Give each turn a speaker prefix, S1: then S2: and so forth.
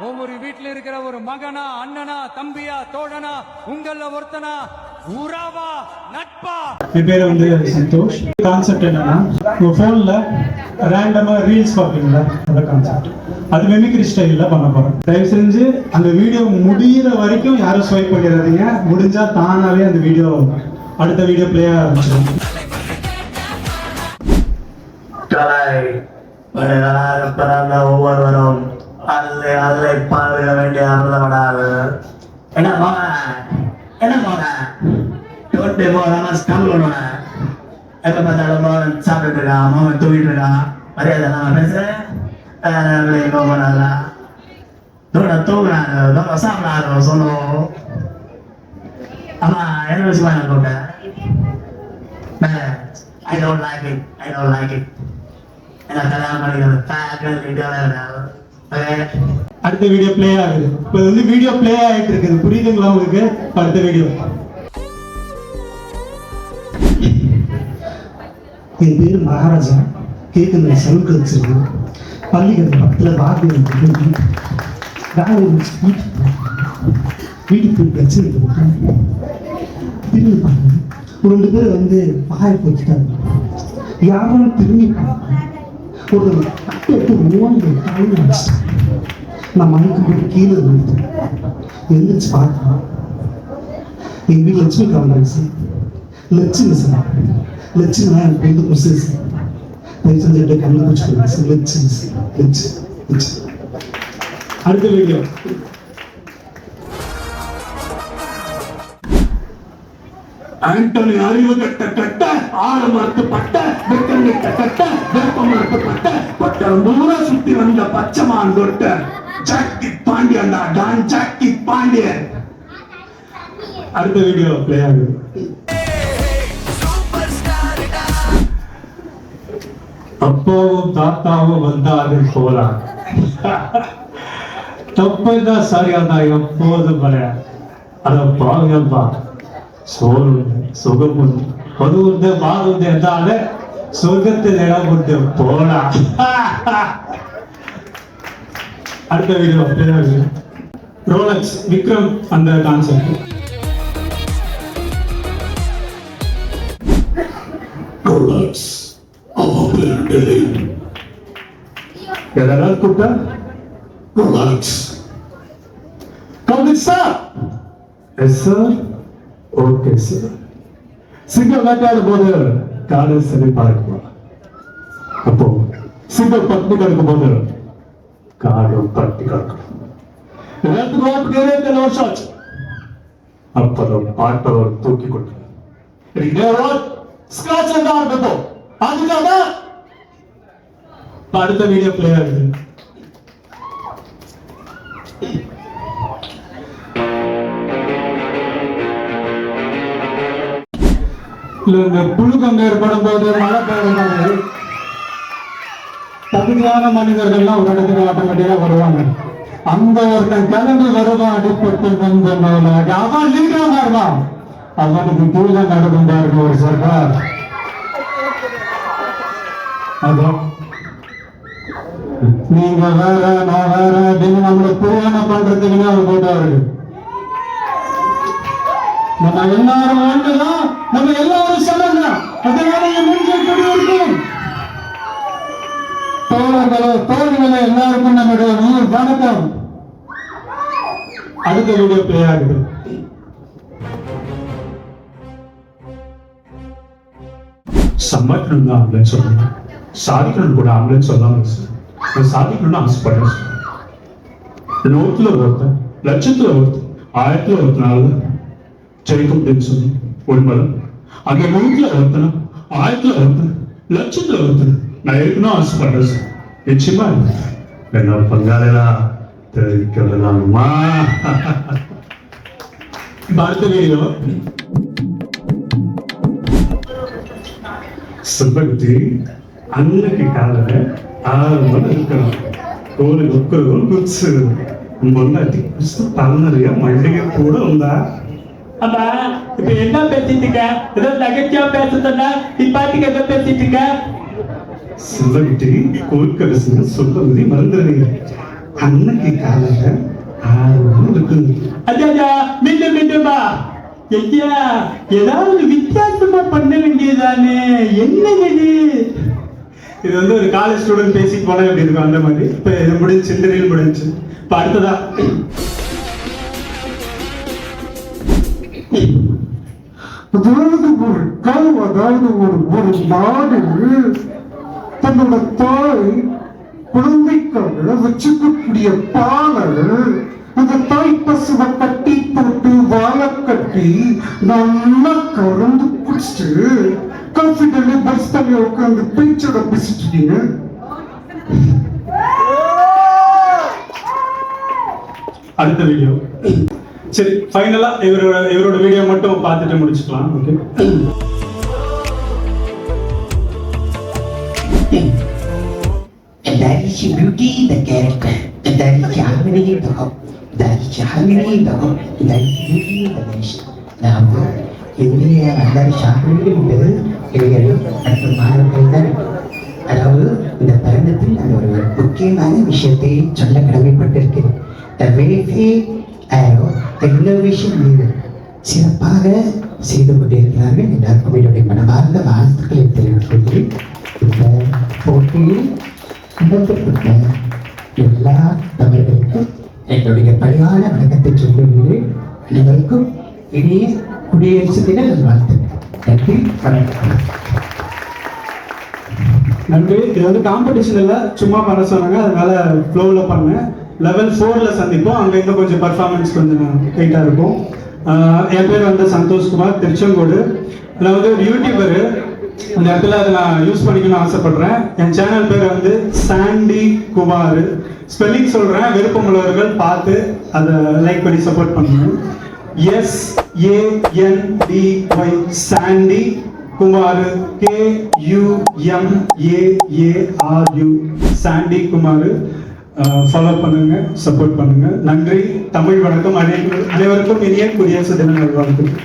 S1: ஒவ்வொரு வீட்டில் இருக்கிற ஒரு மகனா, அண்ணனா, தம்பியா, தோழனா, உங்கள ஒருத்தனா, உறவா, நட்பா.
S2: என் பேர் சந்தோஷ். கான்செப்ட் என்னன்னா, உங்க போன்ல ரேண்டமா ரீல்ஸ் பார்ப்பீங்களா, அந்த கான்செப்ட். அது மெமிக்ரி ஸ்டைல்ல பண்ண போறோம். தயவு செஞ்சு அந்த வீடியோ முடியிற வரைக்கும் யாரும் ஸ்வைப் பண்ணிடாதீங்க. முடிஞ்சா தானாவே அந்த வீடியோ அடுத்த வீடியோ பிளே ஆரம்பிச்சிடும்.
S3: ஒவ்வொருவரும் அல்லை பாருக வேண்டிய அருளப்படாது. என்ன போன என்ன போன டோட்டு போகாம ஸ்கம் பண்ணுவேன். எப்ப பார்த்தாலும் மோகன் சாப்பிட்டு இருக்கான், மோகன் தூங்கிட்டு இருக்கான். மரியாதை நான் பேசுறேன். போனாரா தூட தூங்குறாங்க, தூட சாப்பிடாரு சொல்லுவோம். ஆமா, என்ன விஷயமா கூப்பிட்டேன். I don't like it. I don't like it.
S2: அடுத்த வீடியோ பிளே ஆகுது. இப்போ வீடியோ பிளே ஆகிட்டு இருக்குது. புரியுதுங்களா உங்களுக்கு? அடுத்த வீடியோ.
S4: என் பேர் மகாராஜா. கேட்குற சவுக்கு வச்சிருக்கு. பள்ளிக்கூட பக்கத்தில் வார்த்தை வீட்டுக்கு பிரச்சனை திரும்பி பார்க்கணும். ஒரு 2 பேர் பாய போச்சுட்டாங்க. யாரும் திரும்பி ஒரு நான் மணிக்கு போய் கீழே இருந்தேன். எழுந்திரிச்சு பார்க்கலாம். எங்கள் வீட்டில் லட்சுமி காமராஜ் சார், லட்சுமி சார், லட்சுமினா எனக்கு வந்து புதுசு சார். தயவு செஞ்சு கண்ணு பிடிச்சிருக்கேன் சார். லட்சுமி சார், லட்சு.
S2: அடுத்த வீடியோ.
S3: ஆண்டனி அறிவு கட்ட கட்ட ஆறு மறுத்து பட்ட வெட்டம் கட்ட கட்ட வெப்பம் மறுத்து பட்ட பட்டம் பூரா சுத்தி வந்த பச்சைமான் தொட்ட ஜாக்கி பாண்டியன்டா, டான் ஜாக்கி பாண்டியன்.
S2: அடுத்த வீடியோ பிளே ஆகுது. அப்பாவும் தாத்தாவும் வந்தாரு போலாம். தப்பதான் சரியாதான் எப்போதும் கிடையாது. அத பாருங்கப்பா, சோறுண்டு சுகமுண்டு பொதுவுண்டு பாதுண்டு என்றாலே சொர்க்கத்தில் இடம் உண்டு போலா. அடுத்த வீடியோ ரோலக்ஸ் விக்ரம் அந்த கான்செப்ட்.
S3: ரோலக்ஸ் எதனால் கூப்பிட்ட? Rolex sir.
S2: Yes sir. Okay sir. சிங்கம் வேட்டையாடும் போது காடு சரி பார்க்குமா, அப்போ சிங்கம் பட்டி கிடக்கும் போது காடு பட்டி கிடக்கும். எல்லாத்துக்கும் ஓட்டு 7 வருஷம் ஆச்சு. அப்பதான் பாட்டவர் தூக்கி கொடுத்தார். ஸ்கிராட்ச் தான் இருக்கட்டும். அதுக்காக அடுத்த வீடியோ பிளே ஆகுது. இந்த புழுக்கம் ஏற்படும் போது மழை பெய்யும்போது தகுதியான மனிதர்கள்லாம் ஒரு இடத்துக்கு ஆட்டோமேட்டிக்கா வருவாங்க. அந்த ஒருத்தன் கிளம்பி வருவான். அடிப்பட்டு வந்த அவன் லீடராக இருவான். அவனுக்கு கீழே நடக்கும் பாருங்க ஒரு சர்க்கார். அதான் நீங்க வேற நான் வேற அப்படின்னு நம்மளை பூரண பண்றதுக்குன்னு அவர் போட்டாரு. நம்ம எல்லாரும் ஒன்றுதான், நம்ம எல்லாரும் சமந்தான். அதனால இருக்கும் தோழர்களோ தோழிகளோ எல்லாருக்கும் நம்முடைய ஊர் வணக்கம். அடுத்த வீடியோ பிளே ஆகுது. சம்பாதிக்கணும் தான் ஆம்பளைன்னு சொல்றேன். சாதிக்கணும் கூட ஆம்பளைன்னு சொல்லாம சாதிக்கணும்னு ஆசைப்படுறேன். 100ல ஒருத்தன், லட்சத்துல ஒருத்தன், 1000ல ஒருத்தனால ஜெயிக்கும் அப்படின்னு சொல்லி உண்மைதான். அந்த 100ல ஒருத்தன, 1000ல ஒருத்தன், லட்சத்துல ஒருத்தன் நான் இருக்கணும் ஆசைப்படுறேன் சார். நிச்சயமா என்ன பங்காளெல்லாம் தெரிவிக்கலாமா? அடுத்த வீடியோ. சுபத்தி அன்னைக்கு காலையில 6 மணி இருக்கணும். ஒரு குச்சு முன்னாடி பல்லறிய மல்லிகை கூட உண்டா?
S5: அம்மா, இப்ப என்ன பேசிட்டு இருக்க? ஏதோ நகைச்சியா பேசுறதுன்னா இப்பாட்டிக்கு எதை பேசிட்டு இருக்க?
S2: சிவகிட்டி கோர்க்கரசு சொல்லுவதை மறந்துடுறீங்க.
S4: அன்னைக்கு காலையில 6 மணி இருக்குங்க.
S5: அஜா மீண்டுமா ஐயா ஏதாவது வித்தியாசமா பண்ண வேண்டியதானே, என்ன இது வந்து ஒரு காலேஜ் ஸ்டூடெண்ட் பேசிட்டு போனா எப்படி இருக்கும் அந்த மாதிரி. இப்ப இது முடிஞ்சு, இந்த ரீல் முடிஞ்சு. இப்ப அடுத்ததா
S4: அதாவது ஒரு நாடு தன்னோட தாய் குழந்தைக்காக வச்சுக்கக்கூடிய பாலை அந்த தாய் பசுவை கட்டி போட்டு வாழை கட்டி நல்லா கறந்து குடிச்சிட்டு காஃபிடலே பஸ் தனியா உட்காந்து பேச்சோட பேசிட்டீங்க.
S5: அடுத்த வீடியோ. சரி, ஃபைனலா இவரோட வீடியோ மட்டும் பார்த்துட்டு முடிச்சுக்கலாம். Okay.
S6: That is your beauty, the character. That is your harmony, the hope. That is your harmony, the hope. That is beauty, the nation. நாம் என்னுடைய அந்த சாப்பிடுவது என்பது இளைஞர்கள் மற்றும் மாணவர்கள் தான். அதாவது இந்த தருணத்தில் அந்த ஒரு முக்கியமான விஷயத்தை சொல்ல கடமைப்பட்டிருக்கிறேன். The welfare the innovation leader சிறப்பாக செய்து கொண்டிருக்கிறார்கள். எல்லாருக்கும் என்னுடைய மனமார்ந்த வாழ்த்துக்களை தெரிவித்துள்ளேன். இந்த போட்டியில் இடம்பெற்ற எல்லா தமிழர்களுக்கும் என்னுடைய பணிவான வணக்கத்தை சொல்லுகிறேன். அனைவருக்கும் இனிய குடியரசு தின நல்வாழ்த்துக்கள். நன்றி, வணக்கம்.
S5: நன்றி. இது வந்து காம்படிஷன் இல்லை, சும்மா பண்ண சொன்னாங்க, அதனால ஃப்ளோவில் பண்ணேன். லெவல் 4ல சந்திப்போம். அங்கே இன்னும் கொஞ்சம் பர்ஃபார்மன்ஸ் கொஞ்சம் ஹைட்டாக இருக்கும். என் பேர் வந்து சந்தோஷ்குமார், திருச்செங்கோடு. நான் வந்து ஒரு யூடியூபரு. இந்த இடத்துல அதை நான் யூஸ் பண்ணிக்கணும்னு ஆசைப்படுறேன். என் சேனல் பேர் வந்து சாண்டி குமார். ஸ்பெல்லிங் சொல்கிறேன், விருப்பம் உள்ளவர்கள் பார்த்து அதை லைக் பண்ணி சப்போர்ட் பண்ணுங்க. SANDY Sandy Kumar, KUMAARU Sandy Kumar. Follow பண்ணுங்க, சப்போர்ட் பண்ணுங்க. நன்றி. தமிழ் வணக்கம். அனைவருக்கும் இனிய குடியரசு தின நல்வாழ்த்துக்கள்.